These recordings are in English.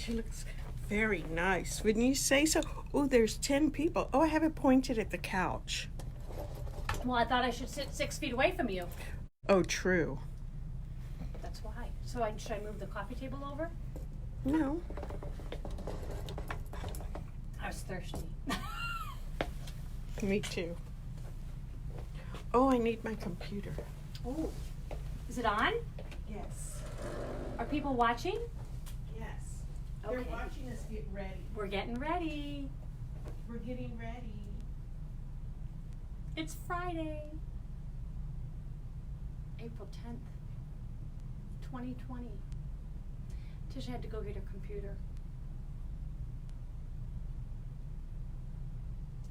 She looks very nice. Wouldn't you say so? Oh, there's 10 people. Oh, I have it pointed at the couch. Well, I thought I should sit 6 feet away from you. Oh, true. That's why. So should I move the coffee table over? No. I was thirsty. Me too. Oh, I need my computer. Oh, is it on? Yes. Are people watching? Yes. Okay. They're watching us get ready. We're getting ready. We're getting ready. It's Friday, April 10th, 2020. Tisha had to go get her computer.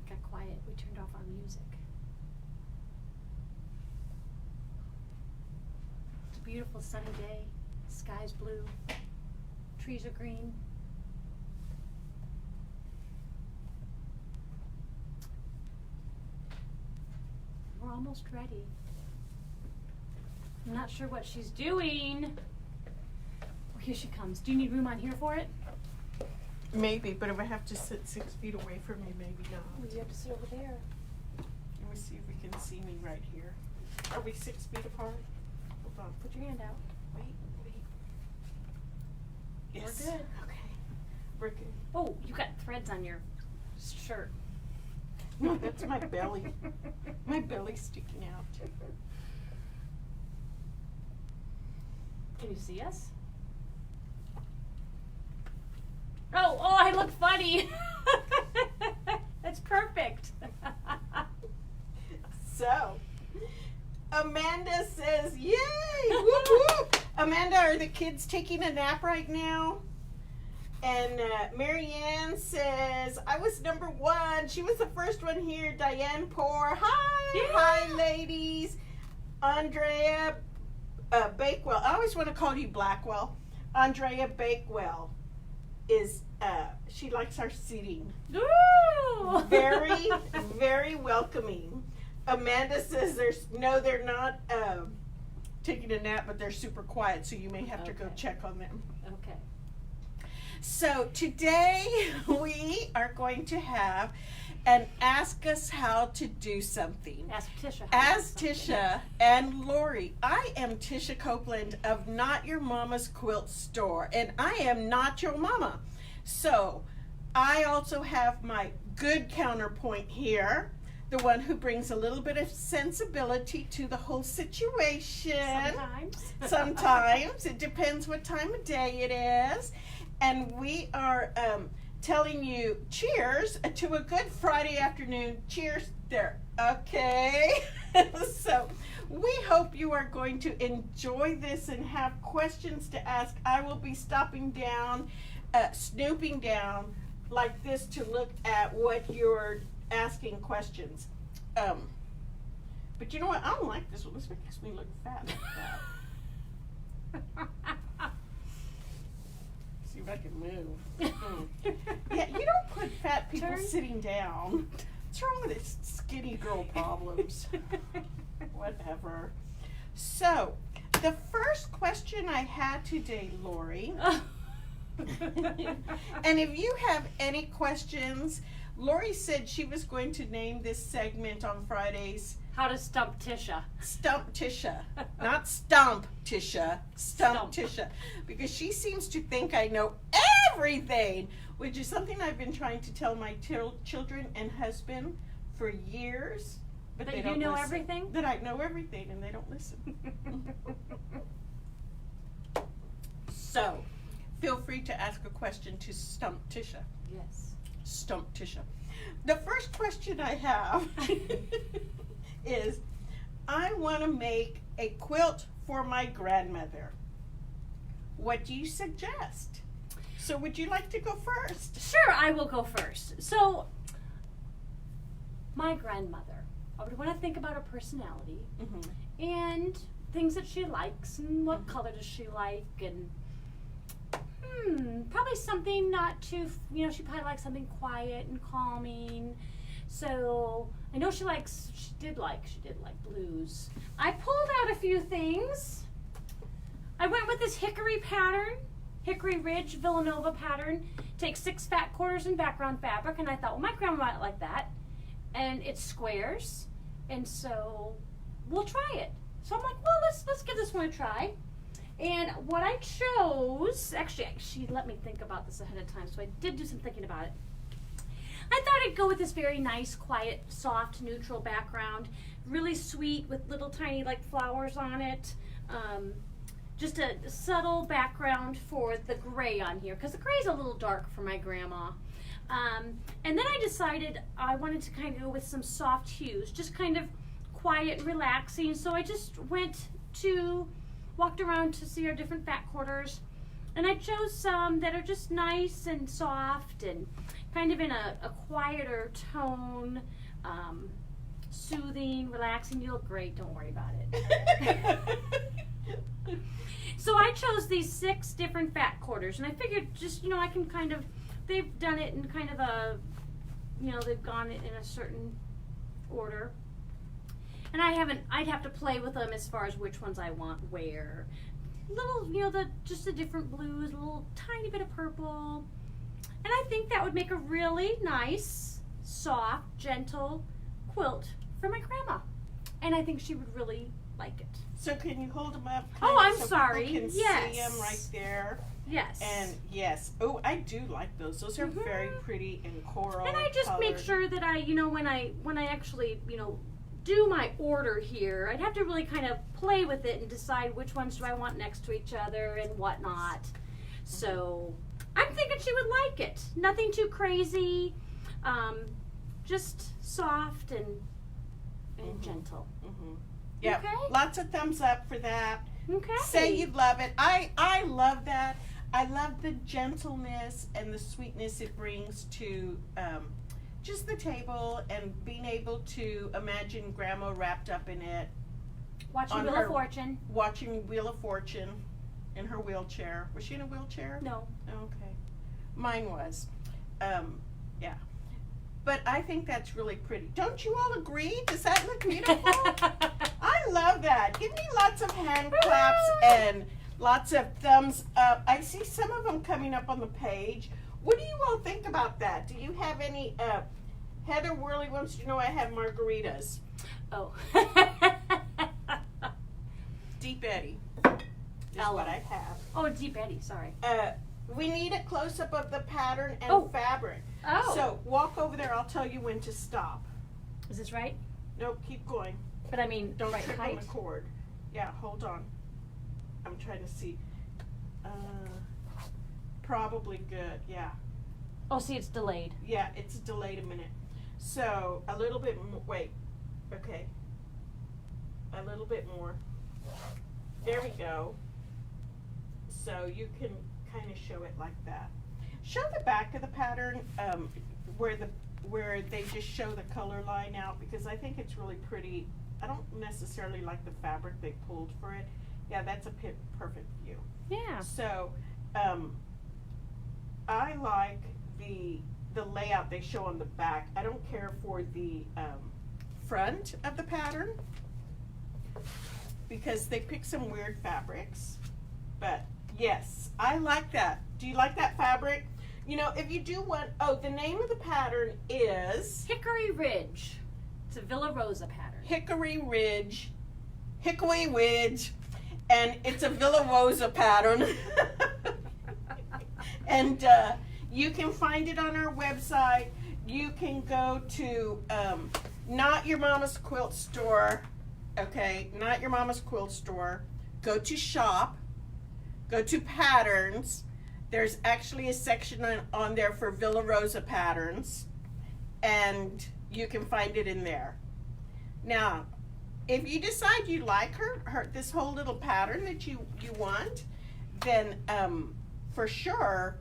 It got quiet. We turned off our music. It's a beautiful sunny day. Sky's blue. Trees are green. We're almost ready. I'm not sure what she's doing. Oh, here she comes. Do you need room on here for it? Maybe, but if I have to sit 6 feet away from you, maybe not. Or do you have to sit over there? Let me see if we can see me right here. Are we 6 feet apart? Hold on. Put your hand out. Wait. Yes. We're good. Okay. We're good. Oh, you got threads on your shirt. No, that's my belly. My belly's sticking out. Can you see us? Oh, I look funny. That's perfect. So, Amanda says, yay! Whoop, whoop. Amanda, are the kids taking a nap right now? And Marianne says, I was number 1. She was the first one here. Diane Poor. Hi. Yeah. Hi, ladies. Andrea Bakewell. I always want to call you Blackwell. Andrea Bakewell is, she likes our seating. Ooh. Very, very welcoming. Amanda says they're not taking a nap, but they're super quiet, so you may have to go Okay. check on them. Okay. So today we are going to have an Ask Us How to Do Something. Ask Tisha. As Tisha and Lori, I am Tisha Copeland of Not Your Mama's Quilt Store, and I am not your mama. So I also have my good counterpoint here, the one who brings a little bit of sensibility to the whole situation. Sometimes. Sometimes. It depends what time of day it is. And we are telling you cheers to a good Friday afternoon. Cheers there. Okay. So we hope you are going to enjoy this and have questions to ask. I will be stopping down, snooping down like this to look at what you're asking questions. But you know what? I don't like this one. This makes me look fat like that. See if I can move. Yeah, you don't put fat people sitting down. What's wrong with this skinny girl problems? Whatever. So, the first question I had today, Lori, and if you have any questions, Lori said she was going to name this segment on Fridays How to Stump Tisha. Stump Tisha. Not Stump Tisha. Stump Stump. Tisha. Because she seems to think I know everything, which is something I've been trying to tell my children and husband for years. But That they you don't know listen. everything? That I know everything and they don't listen. So, feel free to ask a question to Stump Tisha. Yes. Stump Tisha. The first question I have is, I want to make a quilt for my grandmother. What do you suggest? So would you like to go first? Sure, I will go first. So, my grandmother, I would want to think about her personality Mm-hmm. and things that she likes and what color does she like and probably something not too, she probably likes something quiet and calming. So I know she did like blues. I pulled out a few things. I went with this hickory pattern. Hickory Ridge Villanova pattern. Takes 6 fat quarters in background fabric, and I thought, well, my grandma might like that. And it's squares, and so we'll try it. So I'm like, well, let's give this one a try. And what I chose, actually, she let me think about this ahead of time, so I did do some thinking about it. I thought I'd go with this very nice, quiet, soft, neutral background. Really sweet with little tiny like flowers on it. Just a subtle background for the gray on here, because the gray's a little dark for my grandma. And then I decided I wanted to kind of go with some soft hues, just kind of quiet and relaxing. So I just walked around to see our different fat quarters, and I chose some that are just nice and soft and kind of in a quieter tone, soothing, relaxing. You look great, don't worry about it. So I chose these 6 different fat quarters, and I figured just, I can kind of, they've done it in kind of a, they've gone in a certain order. And I'd have to play with them as far as which ones I want where. Little, just the different blues, a little tiny bit of purple. And I think that would make a really nice, soft, gentle quilt for my grandma. And I think she would really like it. So can you hold them up? Oh, I'm so sorry. People can Yes. see them right there. Yes. And yes. Oh, I do like those. Those are very pretty and coral. And I just make sure that I, when I actually, do my order here, I'd have to really kind of play with it and decide which ones do I want next to each other and whatnot. So I'm thinking she would like it. Nothing too crazy, just soft and gentle. Yeah, Okay. Lots of thumbs up for that. Okay. Say you love it. I love that. I love the gentleness and the sweetness it brings to just the table, and being able to imagine Grandma wrapped up in it. Watching Wheel of Fortune. Watching Wheel of Fortune in her wheelchair. Was she in a wheelchair? No. Okay. Mine was. Yeah. But I think that's really pretty. Don't you all agree? Does that look beautiful? I love that. Give me lots of hand claps and lots of thumbs up. I see some of them coming up on the page. What do you all think about that? Do you have any, Heather Worley wants to know I have margaritas. Oh. Deep Eddy is what I have. Oh, Deep Eddy, sorry. We need a close-up of the pattern and fabric. Oh. So walk over there. I'll tell you when to stop. Is this right? Nope, keep going. But I mean, Don't right trip height? on the cord. Yeah, hold on. I'm trying to see. Probably good, yeah. Oh, see, it's delayed. Yeah, it's delayed a minute. So, a little bit more, wait, okay. A little bit more. There we go. So you can kind of show it like that. Show the back of the pattern, where they just show the color line out, because I think it's really pretty. I don't necessarily like the fabric they pulled for it. Yeah, that's a perfect view. Yeah. So, I like the layout they show on the back. I don't care for the front of the pattern, because they pick some weird fabrics. But yes, I like that. Do you like that fabric? If you do want, the name of the pattern is Hickory Ridge. It's a Villa Rosa pattern. Hickory Ridge, and it's a Villa Rosa pattern. And you can find it on our website. You can go to Not Your Mama's Quilt Store. Okay, Not Your Mama's Quilt Store. Go to Shop. Go to Patterns. There's actually a section on there for Villa Rosa patterns, and you can find it in there. Now, if you decide you like this whole little pattern that you want, then for sure,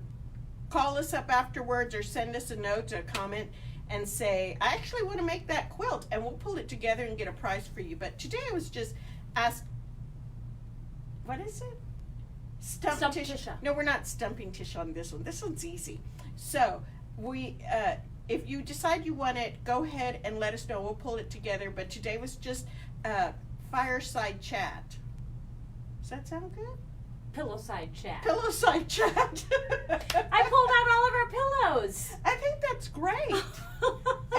call us up afterwards or send us a note, a comment, and say, I actually want to make that quilt, and we'll pull it together and get a price for you. But today I was just asked, what is it? Stump Tish. No, we're not stumping Tish on this one. This one's easy. So if you decide you want it, go ahead and let us know. We'll pull it together. But today was just fireside chat. Does that sound good? pillow side chat. Pillow side chat. I pulled out all of our pillows. I think that's great.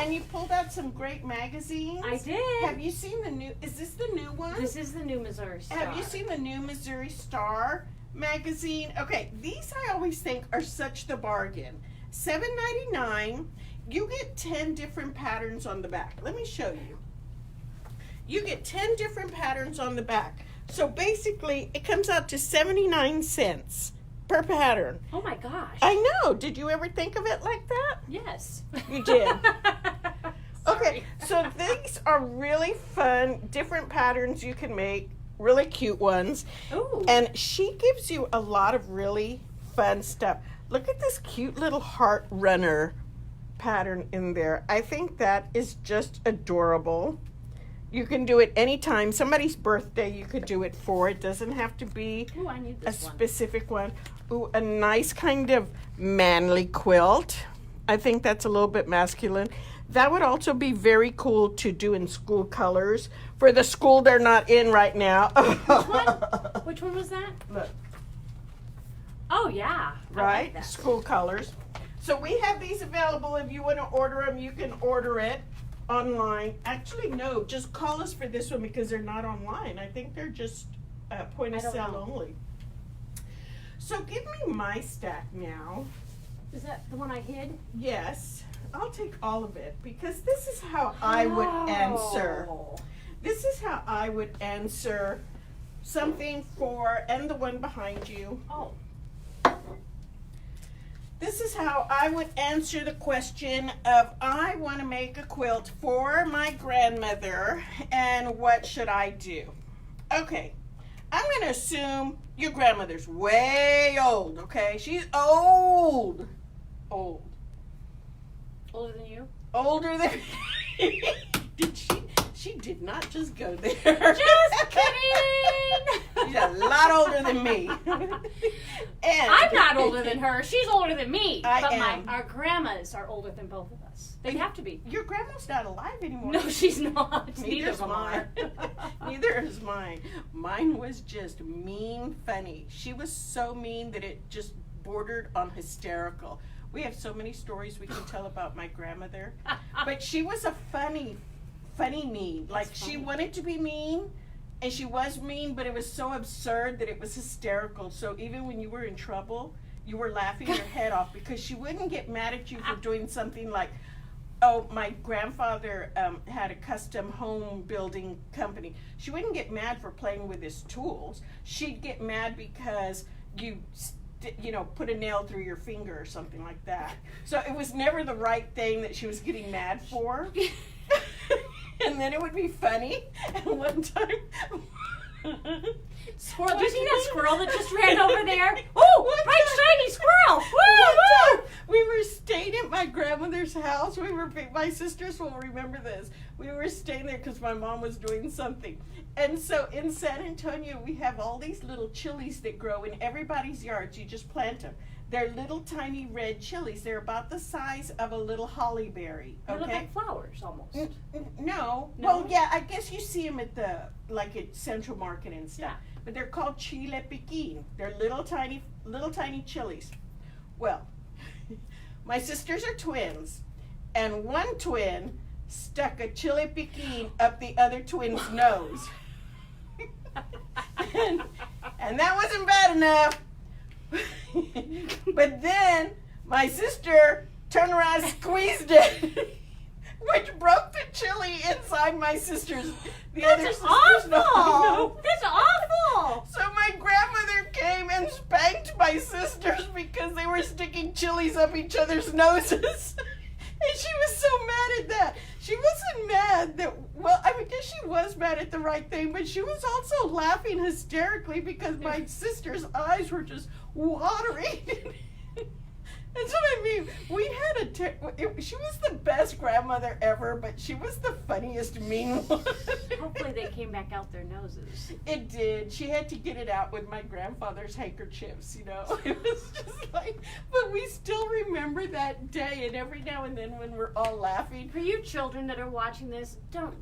And you pulled out some great magazines. I did. Have you seen the new? Is this the new one? This is the new Missouri Star. Have you seen the new Missouri Star magazine? Okay, these I always think are such the bargain. $7.99. You get 10 different patterns on the back. Let me show you. You get 10 different patterns on the back. So basically, it comes out to 79 cents per pattern. Oh my gosh. I know. Did you ever think of it like that? Yes. You did. Okay, so these are really fun, different patterns you can make, really cute ones. Ooh. And she gives you a lot of really fun stuff. Look at this cute little heart runner pattern in there. I think that is just adorable. You can do it anytime. Somebody's birthday you could do it for. It doesn't have to be Ooh, I need a this one. specific one. Ooh, a nice kind of manly quilt. I think that's a little bit masculine. That would also be very cool to do in school colors for the school they're not in right now. Which one was that? Look, Oh yeah. I right? like that. School colors. So we have these available. If you want to order them, you can order it online. Actually, no, just call us for this one because they're not online. I think they're just point of I don't sale know. only. So give me my stack now. Is that the one I hid? Yes, I'll take all of it because this is how I would answer. Oh. This is how I would answer something for, and the one behind you. Oh. This is how I would answer the question of I want to make a quilt for my grandmother and what should I do? Okay, I'm going to assume your grandmother's way old, okay? She's old. Old. Older than you? Older than did she did not just go there. Just kidding! She's a lot older than me. And I'm not older than her. She's older than me. I but am. our grandmas are older than both of us. They have to be. Your grandma's not alive anymore. No, she's not. Neither Neither's of them are. mine. Neither is mine. Mine was just mean funny. She was so mean that it just bordered on hysterical. We have so many stories we can tell about my grandmother. But she was a funny mean. Like That's she funny. wanted to be mean and she was mean, but it was so absurd that it was hysterical. So even when you were in trouble, you were laughing your head off because she wouldn't get mad at you for doing something like, oh, my grandfather had a custom home building company. She wouldn't get mad for playing with his tools. She'd get mad because you put a nail through your finger or something like that. So it was never the right thing that she was getting mad for. And then it would be funny. And one time, Squirrel. Did you see that squirrel that just ran over there? Oh, bright shiny squirrel! Woo, woo! we were staying at my grandmother's house. My sisters will remember this. We were staying there because my mom was doing something. And so in San Antonio, we have all these little chilies that grow in everybody's yards. You just plant them. They're little tiny red chilies. They're about the size of a little holly berry. They look Okay. like flowers almost. No. No? Well, yeah, I guess you see them at Central Market and stuff. Yeah. But they're called chile piquin. They're little tiny chilies. Well, my sisters are twins, and one twin stuck a chile piquin up the other twin's nose. and that wasn't bad enough. But then my sister turned around and squeezed it, which broke the chili inside my sister's. That's awful! That's awful! So my grandmother came and spanked my sisters because they were sticking chilies up each other's noses. And she was so mad at that. She wasn't mad that, well, I guess she was mad at the right thing, but she was also laughing hysterically because my sister's eyes were just watering. That's what I mean. We had she was the best grandmother ever, but she was the funniest mean one. Hopefully they came back out their noses. It did. She had to get it out with my grandfather's handkerchiefs, It was just like, but we still remember that day, and every now and then when we're all laughing. For you children that are watching this, don't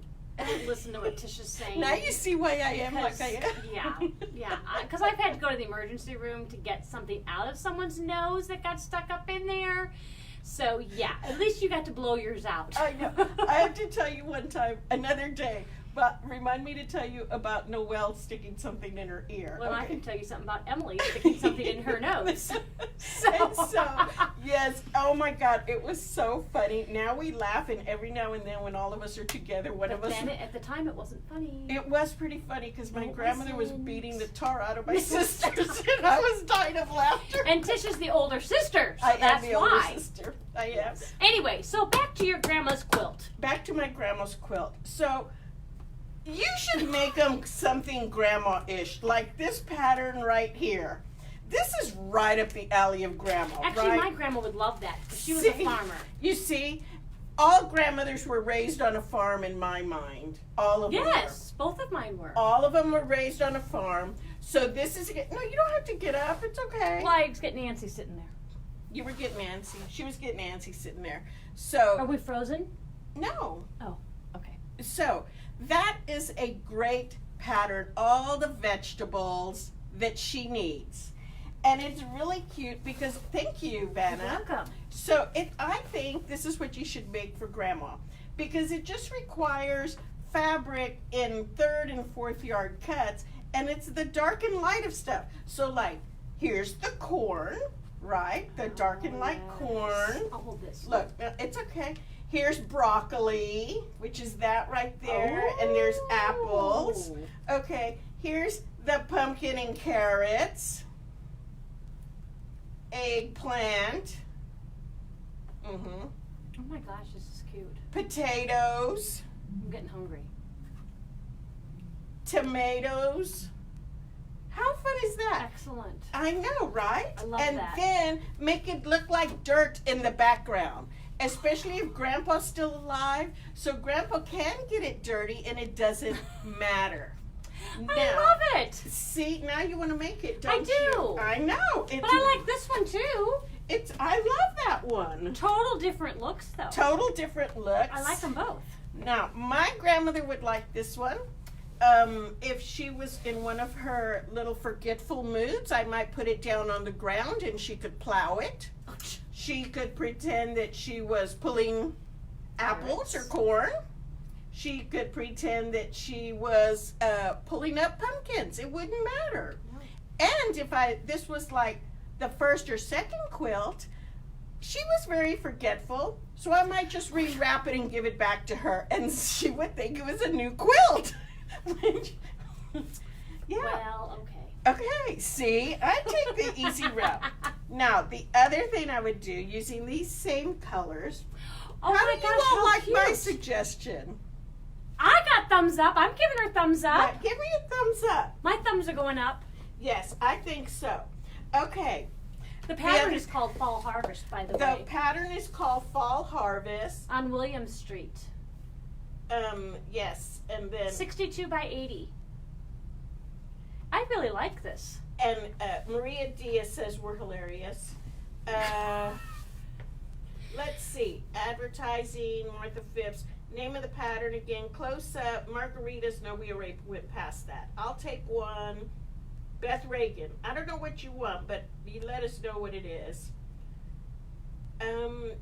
listen to what Tisha's saying. Now you see why I am Because- like I am. Yeah, because because I've had to go to the emergency room to get something out of someone's nose that got stuck up in there. So yeah, at least you got to blow yours out. I know. I have to tell you one time, another day, but remind me to tell you about Noelle sticking something in her ear. Well, okay. I can tell you something about Emily sticking something in her nose. And so, yes, oh my God, it was so funny. Now we laugh, and every now and then when all of us are together, one of us... Then at the time it wasn't funny. It was pretty funny because my grandmother was wasn't. beating the tar out of my sisters, and I was dying of laughter. And Tish is the older sister, so I that's am the why. older sister. I am. Anyway, so back to your grandma's quilt. Back to my grandma's quilt. So, you should make them something grandma-ish, like this pattern right here. This is right up the alley of grandma, Actually, right? my grandma would love that. She was a See? farmer. You see, all grandmothers were raised on a farm in my mind. All of them were. Yes, both of mine were. All of them were raised on a farm. So this is, no, you don't have to get up. It's okay. Well, I was getting Nancy sitting there. You were getting Nancy. She was getting Nancy sitting there. So, Are we frozen? no. Oh, okay. So, that is a great pattern. All the vegetables that she needs. And it's really cute because, thank you, You're Vanna. welcome. So, I think this is what you should make for grandma. Because it just requires fabric in 3rd and 4th yard cuts. And it's the dark and light of stuff. So, like, here's the corn, right? The dark and light corn. I'll hold this. Look, it's okay. Here's broccoli, which is that right there, and there's apples. Okay, here's the pumpkin and carrots. Eggplant. Oh my gosh, this is cute. Potatoes. I'm getting hungry. Tomatoes. How fun is that? Excellent. I know, right? I love and that. then make it look like dirt in the background, especially if Grandpa's still alive, so Grandpa can get it dirty and it doesn't matter. I love it. See, now you want to make it, I don't do. you? I know. But I like this one too. I love that one. Total different looks though. Total different looks. I like them both. Now, my grandmother would like this one. If she was in one of her little forgetful moods, I might put it down on the ground and she could plow it. She could pretend that she was pulling apples or corn. She could pretend that she was pulling up pumpkins. It wouldn't matter. No. And if this was like the 1st or 2nd quilt, she was very forgetful, so I might just rewrap it and give it back to her, and she would think it was a new quilt. Yeah. Well, okay. Okay, see, I take the easy route. Now, the other thing I would do, using these same colors, Oh how my do you gosh, all how like my cute. suggestion? I got thumbs up. I'm giving her thumbs up. Yeah, give me a thumbs up. My thumbs are going up. Yes, I think so. Okay, The pattern other- is called Fall Harvest, by the the way. pattern is called Fall Harvest. On William Street. Yes, and then 62 by 80. I really like this. and Maria Diaz says we're hilarious. Let's see, advertising, Martha Phipps. Name of the pattern again, close up, margaritas. No, we already went past that. I'll take one. Beth Reagan. I don't know what you want, but you let us know what it is.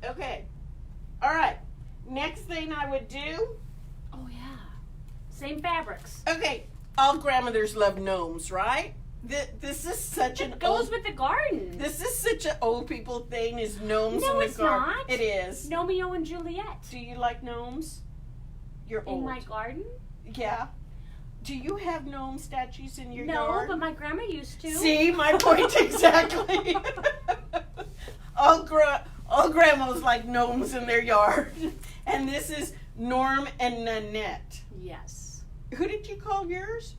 Okay. All right. Next thing I would do. Oh, yeah. Same fabrics. Okay. All grandmothers love gnomes, right? This is such an It goes old. with the garden. This is such an old people thing. Is gnomes No, in the it's garden? not. It is. Romeo and Juliet. Do you like gnomes? You're In old. my garden? Yeah. Do you have gnome statues in your No, yard? but my grandma used to. See, my point exactly. all grandmas like gnomes in their yard. And this is Norm and Nanette. Yes. Who did you call yours?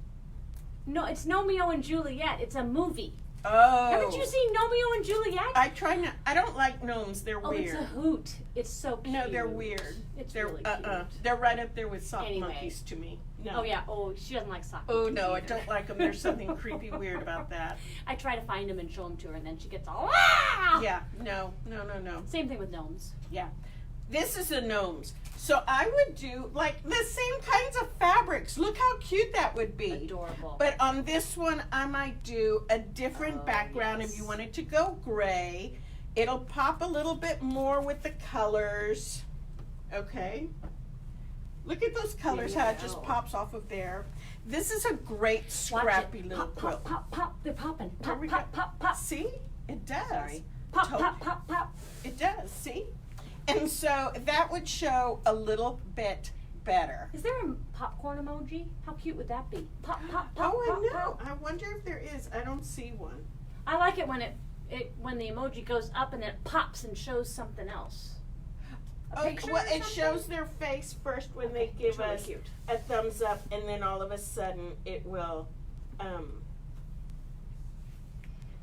No, it's Romeo and Juliet. It's a movie. Oh. Haven't you seen Romeo and Juliet? I try not. I don't like gnomes. They're Oh, weird. it's a hoot. It's so cute. No, they're weird. It's They're really cute. They're right up there with sock Anyway. monkeys to me. No. Oh, yeah. Oh, she doesn't like soccer. Oh no, I don't like them. There's something creepy weird about that. I try to find them and show them to her, and then she gets all, ah! Yeah. No. Same thing with gnomes. Yeah. This is the gnomes. So I would do like the same kinds of fabrics. Look how cute that would be. Adorable. But on this one, I might do a different background. yes. If you wanted to go gray, it'll pop a little bit more with the colors. Okay. Look at those colors, how it just pops off of there. This is a great scrappy little pop, quilt. Pop, pop, pop. They're popping. There Pop, we pop, go. pop, pop. See? It does. Sorry. Pop, Totally. pop, pop, pop. It does, see? And so that would show a little bit better. Is there a popcorn emoji? How cute would that be? Pop, pop, pop, Oh, I pop, know. pop. I wonder if there is. I don't see one. I like it when when the emoji goes up and it pops and shows something else. A Okay, picture well, or it something? shows their face first when they give It's really us cute. a thumbs up, and then all of a sudden it will.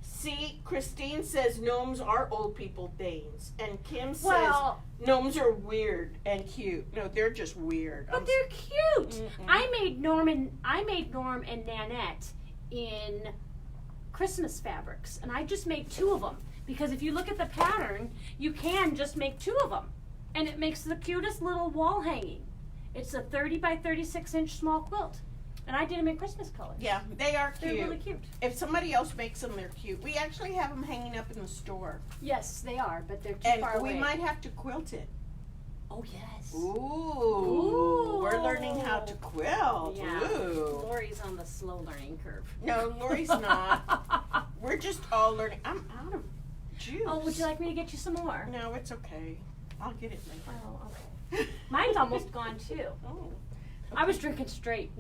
See, Christine says gnomes are old people things, and Kim says Well, gnomes are weird and cute. No, they're just weird. but they're cute. Mm-mm. I made Norm and Nanette in Christmas fabrics, and I just made 2 of them because if you look at the pattern, you can just make 2 of them, and it makes the cutest little wall hanging. It's a 30 by 36 inch small quilt, and I did them in Christmas colors. Yeah, they are They're cute. really cute. If somebody else makes them, they're cute. We actually have them hanging up in the store, Yes, they are, but they're too and far we away. might have to quilt it. Oh yes. Ooh, we're learning how to quilt. Yeah. Ooh. Lori's on the slow learning curve. No, Lori's not. We're just all learning. I'm out of juice. Oh, would you like me to get you some more? No, it's okay. I'll get it later. Oh, okay. Mine's almost gone too. Oh. I was drinking straight.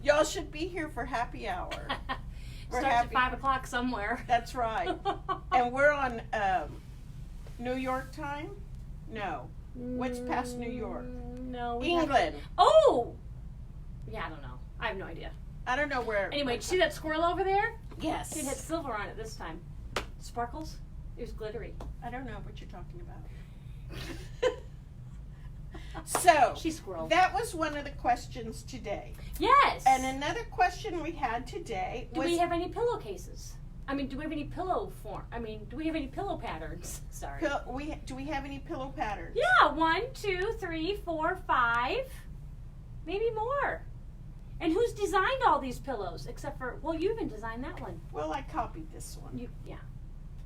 Y'all should be here for happy hour. We're Starts happy. at 5 o'clock somewhere. That's right. And we're on New York time? No. What's past New York? No. England. Oh! Yeah, I don't know. I have no idea. I don't know where. Anyway, did you see that squirrel over there? Yes. It had silver on it this time. Sparkles? It was glittery. I don't know what you're talking about. So, She squirreled. that was one of the questions today. Yes! And another question we had today Do was we have any pillowcases? I mean, do we have any pillow form? I mean, do we have any pillow patterns? Sorry. do we have any pillow patterns? Yeah, 1, 2, 3, 4, 5, maybe more. And who's designed all these pillows? Except for, well, you even designed that one. Well, I copied this one. Yeah.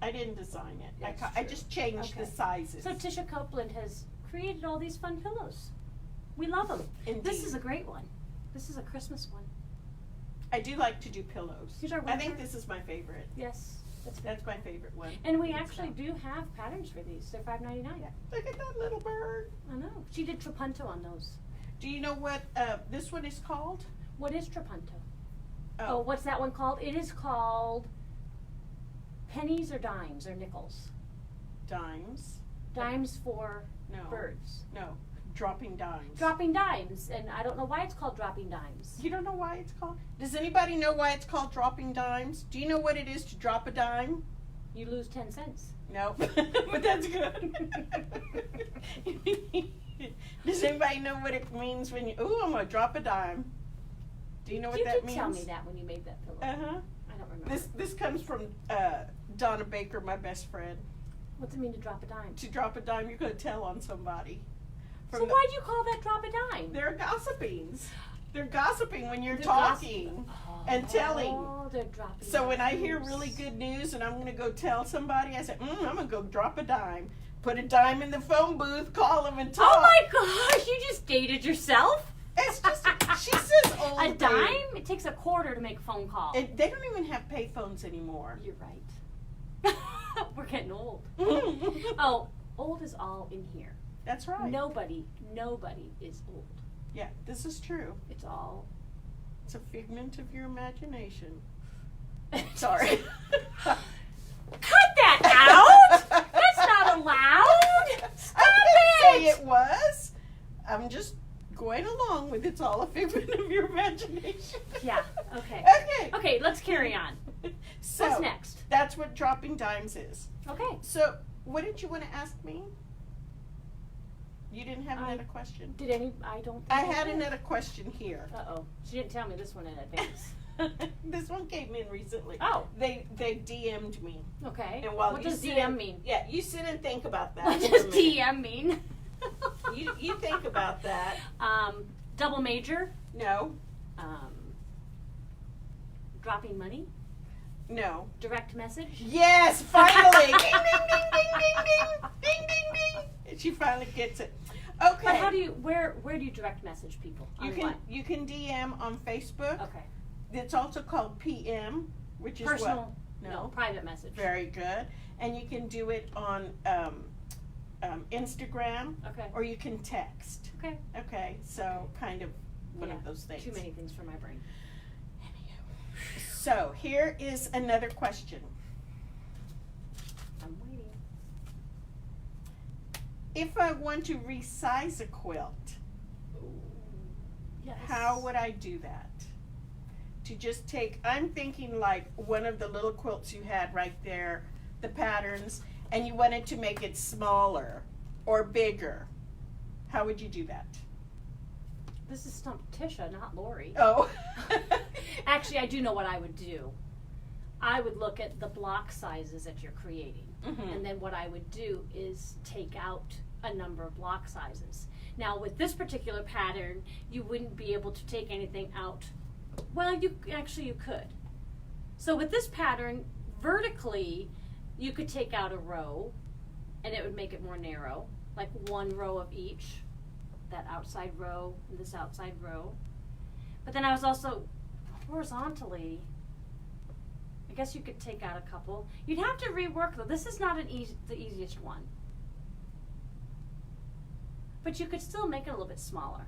I didn't design it. That's I true. just changed the Okay. sizes. So Tisha Copeland has created all these fun pillows. We love them. Indeed. This is a great one. This is a Christmas one. I do like to do pillows. These are I think winter. this is my favorite. Yes. That's my favorite one. And we Hands actually down. do have patterns for these. They're $5.99. Look at that little bird. I know. She did trapunto on those. Do you know what this one is called? What is trapunto? Oh, what's that one called? It is called pennies or dimes or nickels. Dimes. Dimes for No. birds. No. Dropping dimes. Dropping dimes, and I don't know why it's called dropping dimes. You don't know why it's called? Does anybody know why it's called dropping dimes? Do you know what it is to drop a dime? You lose 10 cents. No, but that's good. Does anybody know what it means when you? Ooh, I'm gonna drop a dime. Do you know what You that did means? tell me that when you made that pillow. Uh huh. I don't remember. This comes from Donna Baker, my best friend. What's it mean to drop a dime? To drop a dime, you're gonna tell on somebody. So why'd you call that drop a dime? They're gossiping. They're gossiping when you're They're talking and telling. Oh, they're dropping So when I hear dimes. really good news and I'm going to go tell somebody, I say, I'm going to go drop a dime. Put a dime in the phone booth, call them and talk. Oh my gosh, you just dated yourself? It's just, she says old. A dime? It takes a quarter to make a phone call. They don't even have pay phones anymore. You're right. We're getting old. Oh, old is all in here. That's right. Nobody is old. Yeah, this is true. It's all. It's a figment of your imagination. Sorry. Cut that out! That's not allowed! Stop I didn't it! say it was. I'm just going along with it's all a figment of your imagination. Yeah, okay. Okay. Okay, let's carry on. So, What's next? that's what dropping dimes is. Okay. So, what did you want to ask me? You didn't have another question? Did any? I don't. Think I had did. another question here. Uh-oh. She didn't tell me this one in advance. This one came in recently. Oh. They DM'd me. Okay. And while what you does sit DM and- mean? Yeah, you sit and think about that. What for a does minute. DM mean? You think about that. Double major. No, Dropping money. no. Direct message. Yes, finally! Ding, ding, ding, ding, ding, ding, ding, ding, ding. And she finally gets it. Okay. But how do you where do you direct message people? You On can what? you can DM on Facebook. Okay. It's also called PM, which is Personal. what? No, private message. Very good. And you can do it on Instagram, Okay. or you can text. Okay. Okay, so kind of one Yeah, of those things. Too many things for my brain. So here is another question. I'm waiting. If I want to resize a quilt, Yes. how would I do that? To just take, I'm thinking like one of the little quilts you had right there, the patterns, and you wanted to make it smaller or bigger. How would you do that? This is Stump Tisha, not Lori. Oh. Actually, I do know what I would do. I would look at the block sizes that you're creating. Mhm. And then what I would do is take out a number of block sizes. Now, with this particular pattern, you wouldn't be able to take anything out. Well, you could. So with this pattern, vertically, you could take out a row, and it would make it more narrow, like one row of each. That outside row and this outside row. But then I was also horizontally, I guess you could take out a couple. You'd have to rework though. This is not the easiest one. But you could still make it a little bit smaller.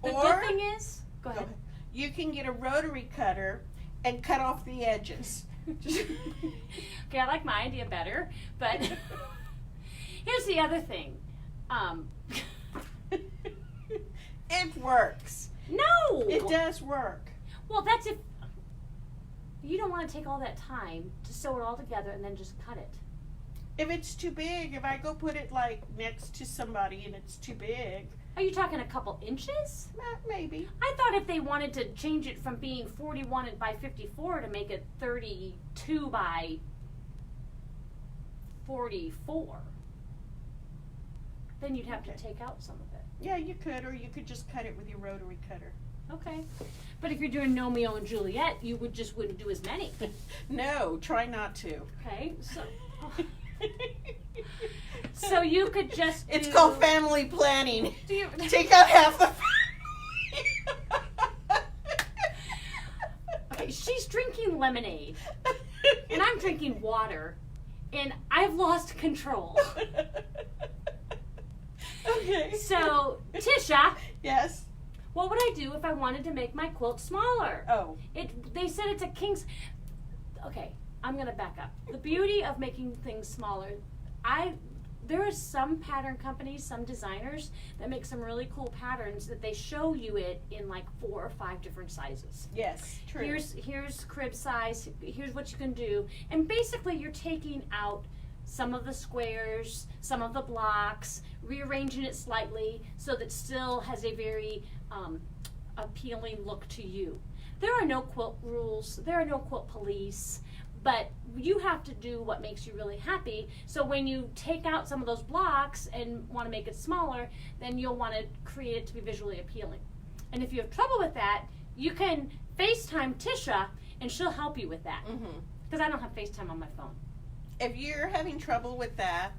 The Or- good thing is, go ahead. You can get a rotary cutter and cut off the edges. Okay, I like my idea better, but here's the other thing. It works. No! It does work. Well, that's if you don't want to take all that time to sew it all together and then just cut it. If it's too big, if I go put it like next to somebody and it's too big, Are you talking a couple inches? maybe. I thought if they wanted to change it from being 41 by 54 to make it 32 by 44, then you'd have Okay. to take out some of it. Yeah, you could, or you could just cut it with your rotary cutter. Okay. But if you're doing Romeo and Juliet, you wouldn't do as many. No, try not to. Okay, so so you could just It's do, called family planning. do you, Take out half the okay, she's drinking lemonade and I'm drinking water and I've lost control. Okay. So, Tisha, Yes. what would I do if I wanted to make my quilt smaller? Oh. They said it's a king's. Okay, I'm gonna back up. The beauty of making things smaller, there are some pattern companies, some designers that make some really cool patterns that they show you it in like 4 or 5 different sizes. Yes. True. Here's crib size. Here's what you can do, and basically you're taking out some of the squares, some of the blocks, rearranging it slightly so that it still has a very appealing look to you. There are no quilt rules, there are no quilt police, but you have to do what makes you really happy. So when you take out some of those blocks and want to make it smaller, then you'll want to create it to be visually appealing. And if you have trouble with that, you can FaceTime Tisha and she'll help you with that. Because I don't have FaceTime on my phone. If you're having trouble with that,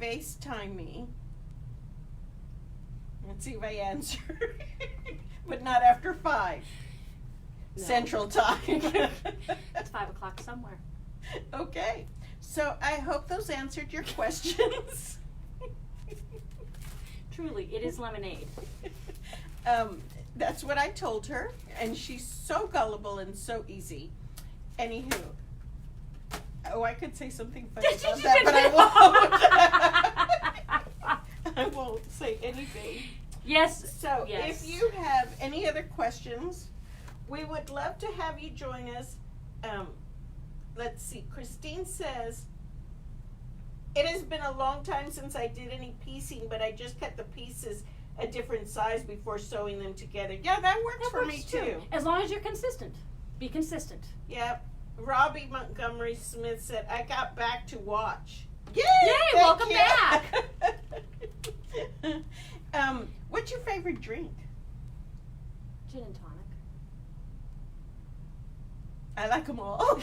FaceTime me and see if I answer. But not after 5 No. Central Time. It's 5 o'clock somewhere. Okay. So I hope those answered your questions. Truly, it is lemonade. That's what I told her, and she's so gullible and so easy. Anywho. Oh, I could say something funny about that, but I won't. I won't say anything. Yes. So, Yes. if you have any other questions, we would love to have you join us. Let's see. Christine says, it has been a long time since I did any piecing, but I just cut the pieces a different size before sewing them together. Yeah, that works for me too. As long as you're consistent. Be consistent. Yep. Robbie Montgomery Smith said, I got back to watch. Yay! Welcome back. What's your favorite drink? Gin and tonic. I like them all.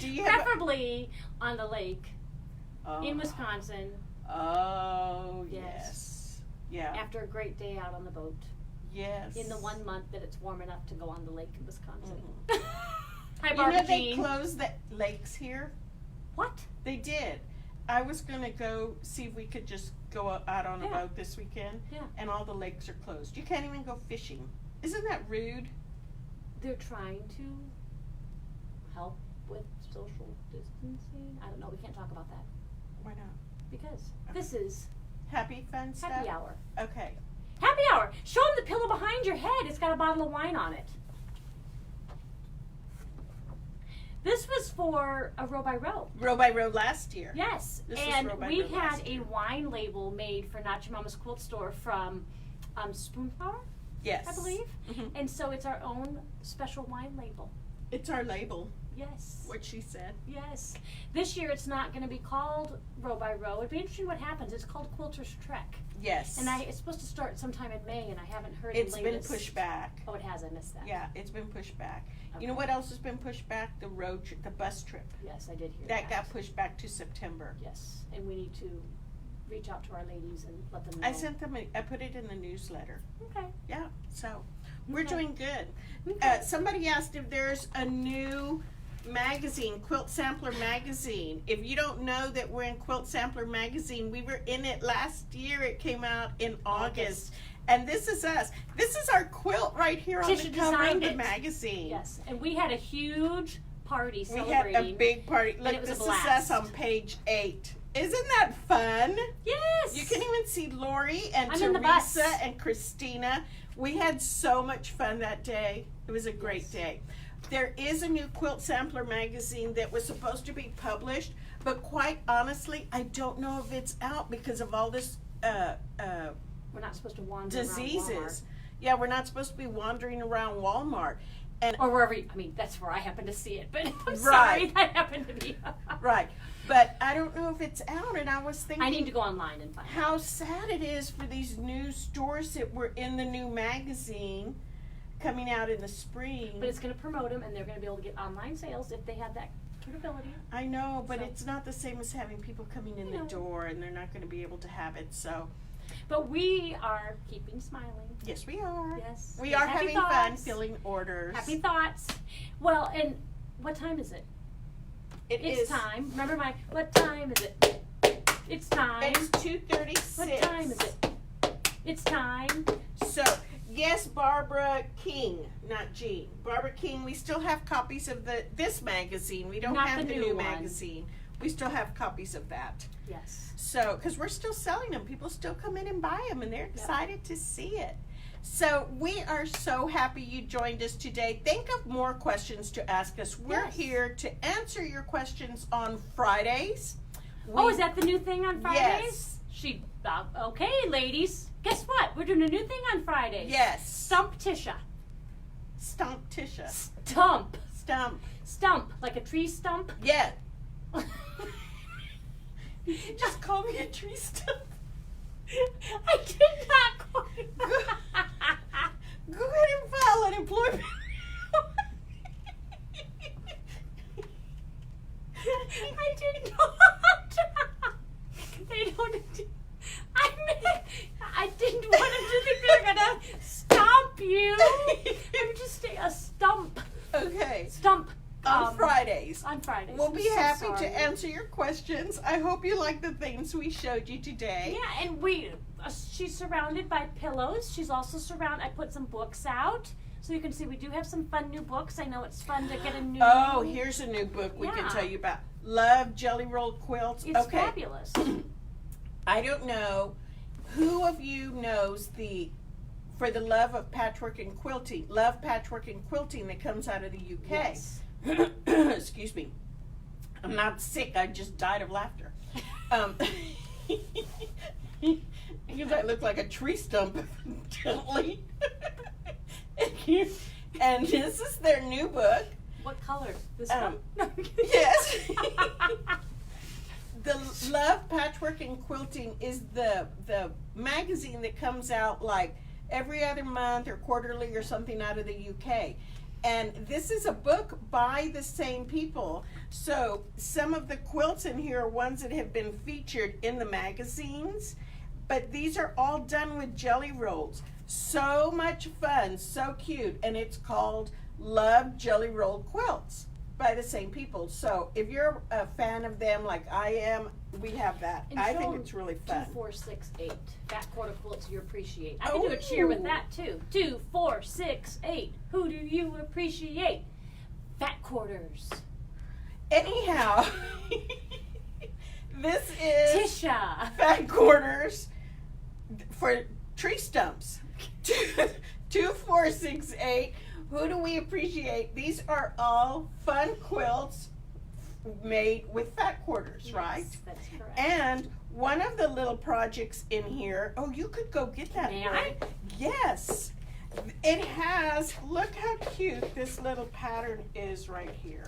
Do you have Preferably on the lake Oh. in Wisconsin. Oh, Yes. yes. Yeah. After a great day out on the boat. Yes. In the 1 month that it's warm enough to go on the lake in Wisconsin. Hi, You Barbara know they Jean. closed the lakes here? What? They did. I was going to go see if we could just go out on a Yeah. boat this weekend. Yeah. And all the lakes are closed. You can't even go fishing. Isn't that rude? They're trying to help with social distancing. I don't know. We can't talk about that Why not? because this is Happy fun stuff? happy hour. Okay. Happy hour. Show them the pillow behind your head. It's got a bottle of wine on it. This was for a row by row. Row by row last year. Yes, This was and row by we row had last a year. wine label made for Not Your Mama's Quilt Store from Spoonflower, Yes. I believe. Mhm. And so it's our own special wine label. It's our label, Yes. what she said. Yes. This year it's not going to be called row by row. It'd be interesting what happens. It's called Quilters Trek. Yes. And it's supposed to start sometime in May, and I haven't heard It's the been latest. pushed back. Oh, it has. I missed that. Yeah, it's been pushed back. Okay. You know what else has been pushed back? The road trip, the bus trip. Yes, I did hear That got pushed back to September. Yes, and we need to reach out to our ladies and let them know. I sent them, I put it in the newsletter. Okay. Yeah, so we're Okay. doing good. Okay. Somebody asked if there's a new magazine, Quilt Sampler magazine. If you don't know that we're in Quilt Sampler magazine, we were in it last year. It came out in August. And this is us. This is our quilt right here on Tisha the cover of designed the it. magazine. Yes, and we had a huge party We had celebrating. a big party. Look, it was a this is blast. us on page 8. Isn't that fun? Yes. You can even see Lori and I'm in the bus. Teresa and Christina. We had so much fun that day. It was a great Yes. day. There is a new Quilt Sampler magazine that was supposed to be published, but quite honestly, I don't know if it's out because of all this We're not supposed to wander around diseases. Yeah, we're not supposed to be wandering around Walmart. And Walmart. Or wherever, I mean, that's where I happen to see it, but I'm Right. sorry, that happened to be. right, but I don't know if it's out, and I was thinking I need to go online and find out. how sad it is for these new stores that were in the new magazine coming out in the spring. But it's going to promote them, and they're going to be able to get online sales if they have that capability. I know, but So- it's not the same as having people coming in No. the door, and they're not going to be able to have it. So, But we are keeping smiling. yes, we are. Yes. We Yes, are happy having fun thoughts. filling orders. Happy thoughts. Well, and what time is it? It's time. Remember what time is it? It's time. It's 2:36. What time is it? It's time. So, yes, Barbara King, not Jean. Barbara King, we still have copies of this magazine. We don't Not have the the new new one. magazine. We still have copies of that. Yes. So, because we're still selling them, people still come in and buy them, and they're excited to see it. So, we are so happy you joined us today. Think of more questions to ask us. We're Yes. here to answer your questions on Fridays. Oh, is that the new thing on Fridays? Yes. Okay, ladies. Guess what? We're doing a new thing on Fridays. Yes. Stump Tisha. Stump Tisha. Stump. Stump. Stump. Like a tree stump. Yeah. You just call me a tree stump. I did not call you. Go ahead and file unemployment. I did not. They don't. I didn't want them to think they're gonna stomp you. I'm just a stump. Okay. Stump. On Fridays. On Fridays. We'll I'm be so happy sorry. to answer your questions. I hope you like the things we showed you today. Yeah, and she's surrounded by pillows. She's also surrounded. I put some books out. So you can see we do have some fun new books. I know it's fun to get a new. Oh, here's a new book we can Yeah. tell you about. Love Jelly Roll Quilts. It's Okay. fabulous. I don't know who of you knows For the Love of Patchwork and Quilting, Love Patchwork and Quilting that comes out of the UK. Yes. Excuse me. I'm not sick. I just died of laughter. Because I look like a tree stump, gently. And this is their new book. What color? This one? Yes. The Love Patchwork and Quilting is the magazine that comes out like every other month or quarterly or something out of the UK. And this is a book by the same people. So some of the quilts in here are ones that have been featured in the magazines, but these are all done with jelly rolls. So much fun, so cute, and it's called Love Jelly Roll Quilts by the same people. So if you're a fan of them like I am, we have that. And I think it's really fun. 2, 4, 6, 8. Fat quarter quilts you appreciate. I can do a cheer with that too. 2, 4, 6, 8. Who do you appreciate? Fat quarters. Anyhow, this is Tisha. Fat quarters for tree stumps. 2, 4, 6, 8. Who do we appreciate? These are all fun quilts made with fat quarters, Yes, right? That's correct. And one of the little projects in here, oh, you could go get that. May Lori. I? Yes. It has, look how cute this little pattern is right here.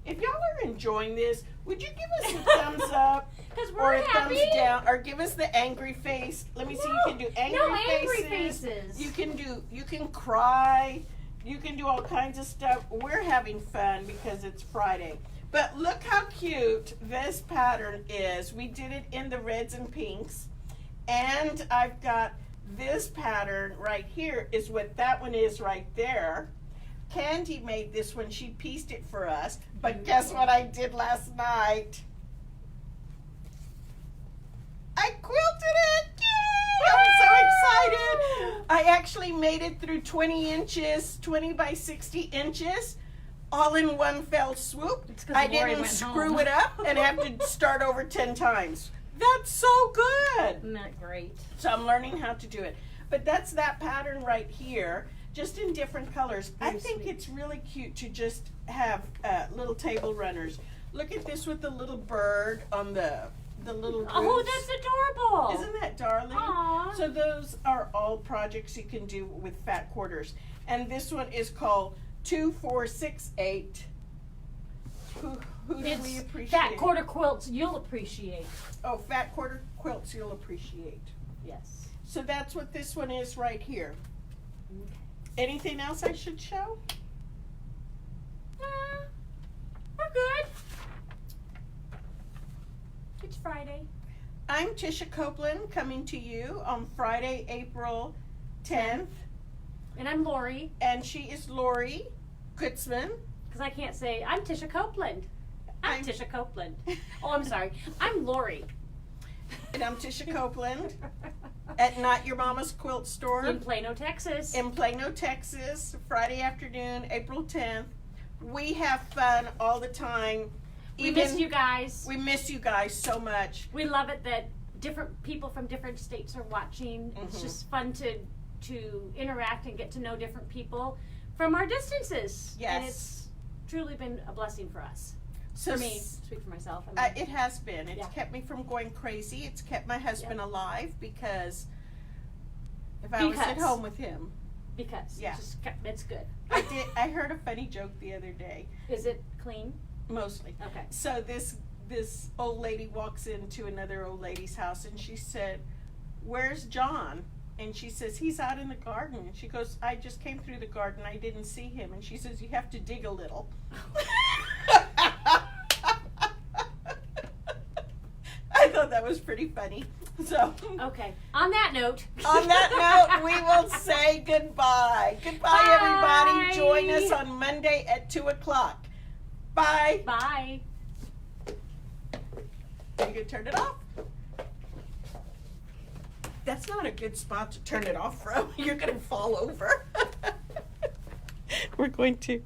If y'all are enjoying this, would you give us a thumbs up? Because Or we're a happy. thumbs down, or give us the angry face. Let me see. You can do angry faces. You can cry. You can do all kinds of stuff. We're having fun because it's Friday. But look how cute this pattern is. We did it in the reds and pinks, and I've got this pattern right here. Is what that one is right there. Candy made this one. She pieced it for us. But guess what I did last night? I quilted it! Yay! I'm so excited! I actually made it through 20 inches, 20 by 60 inches, all in one fell swoop. It's 'cause I Lori didn't went screw home. it up and have to start over 10 times. That's so good! Isn't that great? So I'm learning how to do it. But that's that pattern right here, just in different colors. I Very think sweet. it's really cute to just have little table runners. Look at this with the little bird on the little Oh, roots. that's adorable. Isn't that darling? Aw. So those are all projects you can do with fat quarters. And this one is called 2, 4, 6, 8. Who do we It's appreciate? fat quarter quilts you'll appreciate. Oh, fat quarter quilts you'll appreciate. Yes. So that's what this one is right here. Anything else I should show? We're good. It's Friday. I'm Tisha Copeland coming to you on Friday, April 10th. And I'm Lori, And she is Lori Kutzman. because I can't say, I'm Tisha Copeland. I'm I'm- Tisha Copeland. Oh, I'm sorry. I'm Lori. And I'm Tisha Copeland at Not Your Mama's Quilt Store In Plano, Texas. in Plano, Texas, Friday afternoon, April 10th. We have fun all the time. We miss you guys. We miss you guys so much. We love it that different people from different states are watching. It's Mhm. just fun to interact and get to know different people from our distances. And Yes. it's truly been a blessing for us. So For me, speak for myself. I mean, it has been. It's Yeah. kept me from going crazy. It's kept my husband alive because if I was at Because. home with him, because Yeah. it's good. I heard a funny joke the other day, Is it clean? mostly. Okay. So this old lady walks into another old lady's house and she said, "Where's John?" And she says, "He's out in the garden." And she goes, "I just came through the garden. I didn't see him." And she says, "You have to dig a little." I thought that was pretty funny. So, Okay. On that note. on that note, we will say goodbye. Goodbye, everybody. Join us on Monday at 2 o'clock. Bye. Bye. Are you going to turn it off? That's not a good spot to turn it off from. You're going to fall over. We're going to